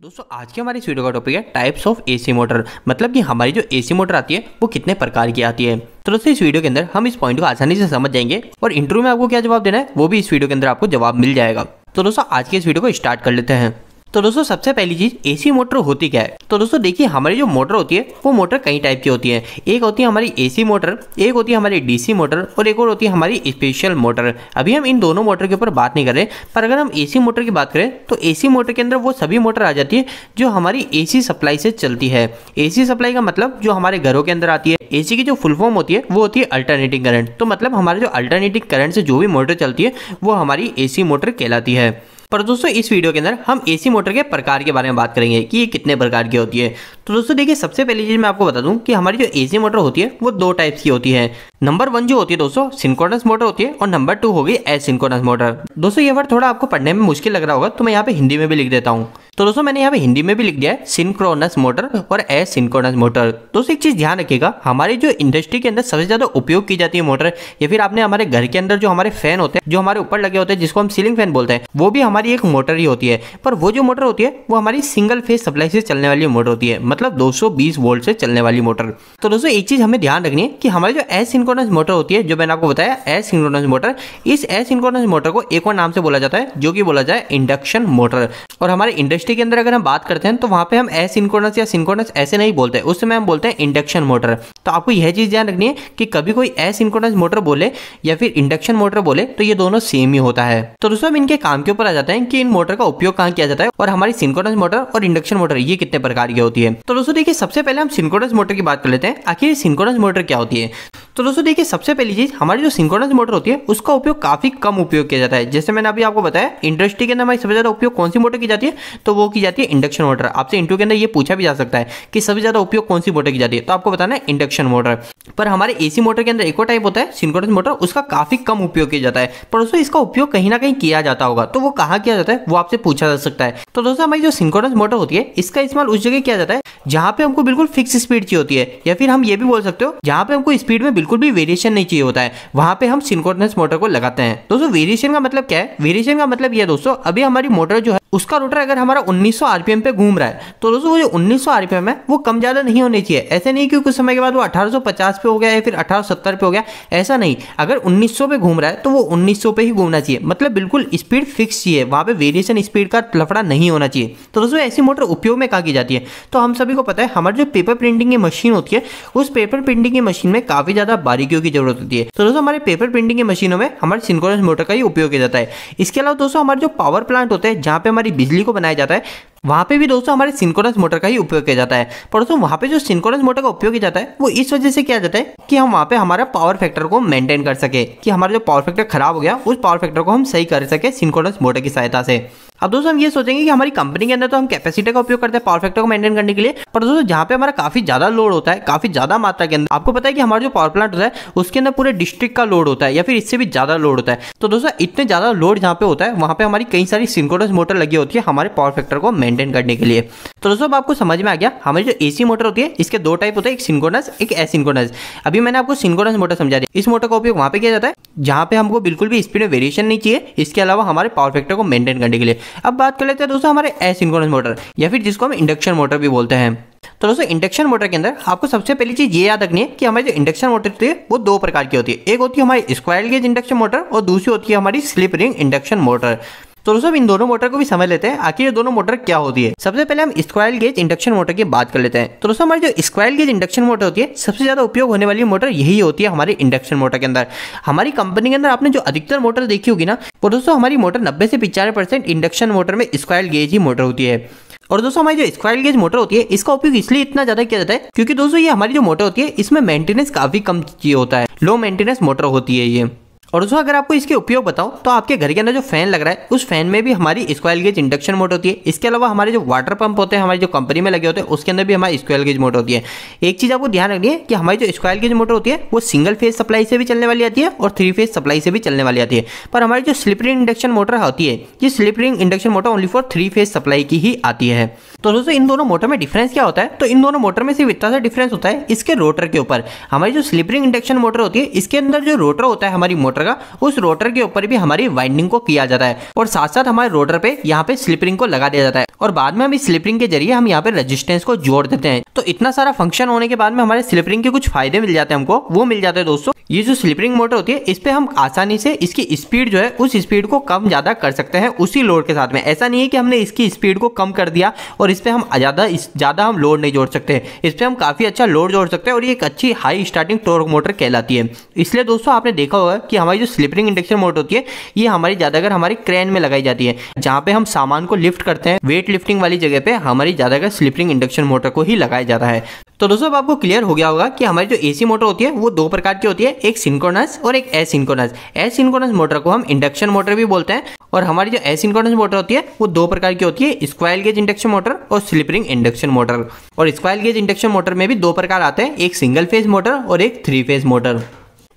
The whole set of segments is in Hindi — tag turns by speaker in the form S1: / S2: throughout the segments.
S1: दोस्तों आज की हमारी इस वीडियो का टॉपिक है टाइप्स ऑफ एसी मोटर। मतलब कि हमारी जो एसी मोटर आती है वो कितने प्रकार की आती है। तो दोस्तों इस वीडियो के अंदर हम इस पॉइंट को आसानी से समझ जाएंगे और इंटरव्यू में आपको क्या जवाब देना है वो भी इस वीडियो के अंदर आपको जवाब मिल जाएगा। तो दोस्तों आज के इस वीडियो को स्टार्ट कर लेते हैं। तो दोस्तों सबसे पहली चीज एसी मोटर होती क्या है। तो दोस्तों देखिए हमारी जो मोटर होती है वो मोटर कई टाइप की होती है। एक होती है हमारी एसी मोटर, एक होती है हमारी डीसी मोटर और एक और होती है हमारी स्पेशल मोटर। अभी हम इन दोनों मोटर के ऊपर बात नहीं कर रहे, पर अगर हम एसी मोटर की बात करें तो एसी मोटर के अंदर वो सभी मोटर आ जाती है जो हमारी एसी सप्लाई से चलती है। एसी सप्लाई का मतलब जो हमारे घरों के अंदर आती है। एसी की जो फुल फॉर्म होती है वो होती है अल्टरनेटिंग करंट। तो मतलब हमारे जो अल्टरनेटिंग करंट से जो भी मोटर चलती है वो हमारी एसी मोटर कहलाती है। पर दोस्तों इस वीडियो के अंदर हम एसी मोटर के प्रकार के बारे में बात करेंगे कि ये कितने प्रकार की होती है। तो दोस्तों देखिए सबसे पहली चीज मैं आपको बता दूं कि हमारी जो एसी मोटर होती है वो दो टाइप्स की होती है। नंबर 1 जो होती है दोस्तों सिंक्रोनस मोटर होती है और नंबर 2 होगी एसिंक्रोनस मोटर। दोस्तों ये वर्ड थोड़ा आपको पढ़ने में मुश्किल लग रहा होगा तो मैं यहाँ पे हिंदी में भी लिख देता हूँ। तो दोस्तों मैंने यहाँ पे हिंदी में भी लिख दिया है सिंक्रोनस मोटर और एसिंक्रोनस मोटर। दोस्तों एक चीज ध्यान रखिएगा, हमारी जो इंडस्ट्री के अंदर सबसे ज्यादा उपयोग की जाती है मोटर, या फिर आपने हमारे घर के अंदर जो हमारे फैन होते हैं जो हमारे ऊपर लगे होते हैं जिसको हम सीलिंग फैन बोलते हैं, वो भी हमारी एक मोटर ही होती है। पर वो जो मोटर होती है वो हमारी सिंगल फेज सप्लाई से चलने वाली मोटर होती है, मतलब 220 वोल्ट से चलने वाली मोटर। तो दोस्तों एक चीज हमें ध्यान रखनी है कि हमारी जो एसिंक्रोनस मोटर होती है, जो मैंने आपको बताया एसिंक्रोनस मोटर, इस एसिंक्रोनस मोटर को एक और नाम से बोला जाता है जो कि बोला जाए इंडक्शन मोटर। और हमारे इंडस्ट्री के अंदर अगर हम बात करते हैं तो वहां पे हम एसिंक्रोनस या सिंक्रोनस ऐसे नहीं बोलते, उस समय हम बोलते हैं इंडक्शन मोटर। तो आपको यह चीज ध्यान रखनी है कि कभी कोई एसिंक्रोनस मोटर बोले या फिर इंडक्शन मोटर बोले तो ये दोनों सेम ही होता है। तो दोस्तों हम इनके काम के ऊपर आ जाते हैं कि इन मोटर का उपयोग कहां किया जाता है और हमारी सिंक्रोनस मोटर और इंडक्शन मोटर ये कितने प्रकार की होती है। तो दोस्तों देखिए सबसे पहले हम सिंक्रोनस मोटर की बात कर लेते हैं। आखिर सिंक्रोनस मोटर क्या होती है। तो दोस्तों देखिए सबसे पहली चीज हमारी जो सिंक्रोनस मोटर होती है उसका उपयोग काफी कम उपयोग किया जाता है। जैसे मैंने अभी आपको बताया इंडस्ट्री के अंदर हमारी सबसे ज्यादा उपयोग कौन सी मोटर की जाती है, तो वो की जाती है इंडक्शन मोटर। आपसे इंटरव्यू के अंदर ये पूछा भी जा सकता है कि सबसे ज्यादा उपयोग कौन सी मोटर की जाती है, तो आपको बताना है इंडक्शन मोटर। पर हमारे एसी मोटर के अंदर एक और टाइप होता है सिंक्रोनस मोटर, उसका काफी कम उपयोग किया जाता है, पर दोस्तों इसका उपयोग कहीं ना कहीं किया जाता होगा, तो वो कहाँ किया जाता है वो आपसे पूछा जा सकता है। तो दोस्तों हमारी जो सिंक्रोनस मोटर होती है इसका इस्तेमाल उस जगह किया जाता है जहां पे हमको बिल्कुल फिक्स स्पीड चाहिए होती है, या फिर हम ये भी बोल सकते हो जहां पे हमको स्पीड में बिल्कुल भी वेरिएशन नहीं चाहिए होता है, वहां पे हम सिंक्रोनस मोटर को लगाते हैं। दोस्तों वेरिएशन का मतलब क्या है। वेरिएशन का मतलब ये दोस्तों अभी हमारी मोटर जो है उसका रोटर अगर हमारा 1900 आरपीएम पे घूम रहा है तो दोस्तों वो जो 1900 आरपीएम है वो कम ज्यादा नहीं होने चाहिए। ऐसे नहीं कि कुछ समय के बाद वो 1850 पे हो गया या फिर 1870 पे हो गया, ऐसा नहीं। अगर 1900 पे घूम रहा है तो वो 1900 पे ही घूमना चाहिए, मतलब बिल्कुल स्पीड फिक्स चाहिए, वहां पे वेरिएशन स्पीड का लफड़ा नहीं होना चाहिए। तो दोस्तों ऐसी मोटर उपयोग में कहाँ की जाती है, तो हम सभी को पता है हमारी जो पेपर प्रिंटिंग की मशीन होती है उस पेपर प्रिंटिंग की मशीन में काफी ज्यादा बारीकियों की जरूरत होती है। तो दोस्तों हमारे पेपर प्रिंटिंग की मशीनों में हमारे सिंक्रोनस मोटर का ही उपयोग किया जाता है। इसके अलावा दोस्तों हमारे जो पावर प्लांट होते हैं जहां पे हमारी बिजली को बनाया जाता है वहां पे भी दोस्तों हमारे सिंक्रोनस मोटर का ही उपयोग किया जाता है। पर दोस्तों वहां पे जो सिंक्रोनस मोटर का उपयोग किया जाता है वो इस वजह से किया जाता है कि हम वहां पे हमारा पावर फैक्टर को मेंटेन कर सके, कि हमारा जो पावर फैक्टर खराब हो गया उस पावर फैक्टर को हम सही कर सके सिंक्रोनस मोटर की सहायता से। अब दोस्तों हम ये सोचेंगे कि हमारी कंपनी के अंदर तो हम कैपेसिटर का उपयोग करते हैं पावर फैक्टर को मेंटेन करने के लिए, पर दोस्तों जहां पे हमारा काफी ज्यादा लोड होता है, काफी ज्यादा मात्रा के अंदर, आपको पता है कि हमारा जो पावर प्लांट होता है उसके अंदर पूरे डिस्ट्रिक्ट का लोड होता है या फिर इससे भी ज्यादा लोड होता है। तो दोस्तों इतने ज्यादा लोड जहां पे होता है वहां पे हमारी कई सारी सिंक्रोनस मोटर लगी होती है हमारे पावर फैक्टर को मेंटेन करने के लिए। तो दोस्तों अब आपको समझ में आ गया हमारी जो एसी मोटर होती है इसके दो टाइप होते हैं, एक सिंक्रोनस एक एसिंक्रोनस। अभी मैंने आपको सिंक्रोनस मोटर समझा दिया। इस मोटर का उपयोग वहां पे किया जाता है जहां पे हमको बिल्कुल भी स्पीड में वेरिएशन नहीं चाहिए, इसके अलावा हमारे पावर फैक्टर को मेंटेन करने के लिए। अब बात कर लेते हैं दोस्तों हमारे एसिंक्रोनस मोटर या फिर जिसको हम इंडक्शन मोटर भी बोलते हैं। तो दोस्तों इंडक्शन मोटर के अंदर आपको सबसे पहली चीज ये याद रखनी है कि हमारी जो इंडक्शन मोटर होती है वो दो प्रकार की होती है। एक होती है हमारी स्क्वायर गेज इंडक्शन मोटर और दूसरी होती है हमारी स्लिप रिंग इंडक्शन मोटर। तो दोस्तों इन दोनों मोटर को भी समझ लेते हैं आखिर ये दोनों मोटर क्या होती है। सबसे पहले हम स्क्वायर गेज इंडक्शन मोटर की बात कर लेते हैं। तो दोस्तों हमारी जो स्क्वायर गेज इंडक्शन मोटर होती है सबसे ज्यादा उपयोग होने वाली मोटर यही होती है हमारी इंडक्शन मोटर के अंदर। हमारी कंपनी के अंदर आपने जो अधिकतर मोटर देखी होगी ना, वो दोस्तों हमारी मोटर 90 से 95% इंडक्शन मोटर में स्क्वायर गेज ही मोटर होती है। और दोस्तों हमारी जो स्क्वायर गेज मोटर होती है इसका उपयोग इसलिए इतना ज्यादा किया जाता है क्योंकि दोस्तों ये हमारी जो मोटर होती है इसमें मेंटेनेंस काफी कम चाहिए होता है, लो मेंटेनेंस मोटर होती है ये। और दोस्तों अगर आपको इसके उपयोग बताऊं तो आपके घर के अंदर जो फैन लग रहा है उस फैन में भी हमारी स्क्वायर गेज इंडक्शन मोटर होती है। इसके अलावा हमारे जो वाटर पंप होते हैं हमारी जो कंपनी में लगे होते हैं उसके अंदर भी हमारी स्क्वायर गेज मोटर होती है। एक चीज आपको ध्यान रखनी है कि हमारी जो स्क्वायर गेज मोटर होती है वो सिंगल फेज सप्लाई से भी चलने वाली आती है और 3 फेज सप्लाई से भी चलने वाली आती है। पर हमारी जो स्लिप रिंग इंडक्शन मोटर होती है ये slip ring induction motor only for 3 phase supply की ही आती है। तो दोस्तों इन दोनों मोटर में डिफरेंस क्या होता है, तो इन दोनों मोटर में सिर्फ इतना सा डिफरेंस होता है इसके रोटर के ऊपर। हमारी जो स्लिप रिंग इंडक्शन मोटर होती है इसके अंदर जो रोटर होता है हमारी मोटर मोटर का, उस रोटर के ऊपर भी हमारी वाइंडिंग को किया जाता है और साथ साथ हमारे रोटर पे यहाँ पे स्लिप रिंग को लगा दिया जाता है और बाद में हम इस स्लिप रिंग के जरिए हम यहाँ पे रेजिस्टेंस को जोड़ देते हैं। तो इतना सारा फंक्शन होने के बाद में हमारे स्लिप रिंग के कुछ फायदे मिल जाते हैं हमको, वो मिल जाते हैं दोस्तों। ये जो स्लिप रिंग मोटर होती है इस पे हम आसानी से इसकी स्पीड जो है उस स्पीड को कम ज्यादा कर सकते हैं उसी लोड के साथ में। ऐसा नहीं है कि हमने इसकी स्पीड को कम कर दिया और इस पे हम ज्यादा हम लोड नहीं जोड़ सकते, इस पे हम काफी अच्छा लोड जोड़ सकते हैं और ये एक अच्छी हाई स्टार्टिंग टॉर्क मोटर कहलाती है। इसलिए दोस्तों आपने देखा होगा कि हमारी जो स्लिप रिंग इंडक्शन मोटर होती है ये हमारी ज्यादातर हमारी क्रेन में लगाई जाती है, जहां पे हम सामान को लिफ्ट करते हैं, वेट लिफ्टिंग वाली जगह पे हमारी ज्यादातर स्लिप रिंग इंडक्शन मोटर को ही लगाया जाता है। तो दोस्तों अब आपको क्लियर हो गया होगा कि हमारी जो एसी मोटर होती है वो दो प्रकार की होती है, एक सिंक्रोनस और एक एसिंक्रोनस। एसिंक्रोनस मोटर को हम इंडक्शन मोटर भी बोलते हैं और हमारी जो एसिंक्रोनस मोटर होती है वो दो प्रकार की होती है, स्क्वायर गेज इंडक्शन मोटर और स्लिप रिंग इंडक्शन मोटर। और स्क्वायर गेज इंडक्शन मोटर में भी दो प्रकार आते हैं, एक सिंगल फेज मोटर और एक 3 फेज मोटर।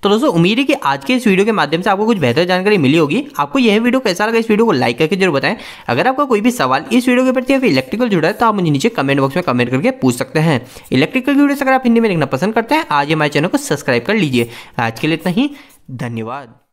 S1: तो दोस्तों उम्मीद है कि आज के इस वीडियो के माध्यम से आपको कुछ बेहतर जानकारी मिली होगी। आपको यह वीडियो कैसा लगा, इस वीडियो को लाइक करके जरूर बताएं। अगर आपका कोई भी सवाल इस वीडियो के प्रति या फिर इलेक्ट्रिकल जुड़ा है तो आप मुझे नीचे कमेंट बॉक्स में कमेंट करके पूछ सकते हैं। इलेक्ट्रिकल वीडियोस अगर आप हिंदी में देखना पसंद करते हैं आज हमारे चैनल को सब्सक्राइब कर लीजिए। आज के लिए इतना ही, धन्यवाद।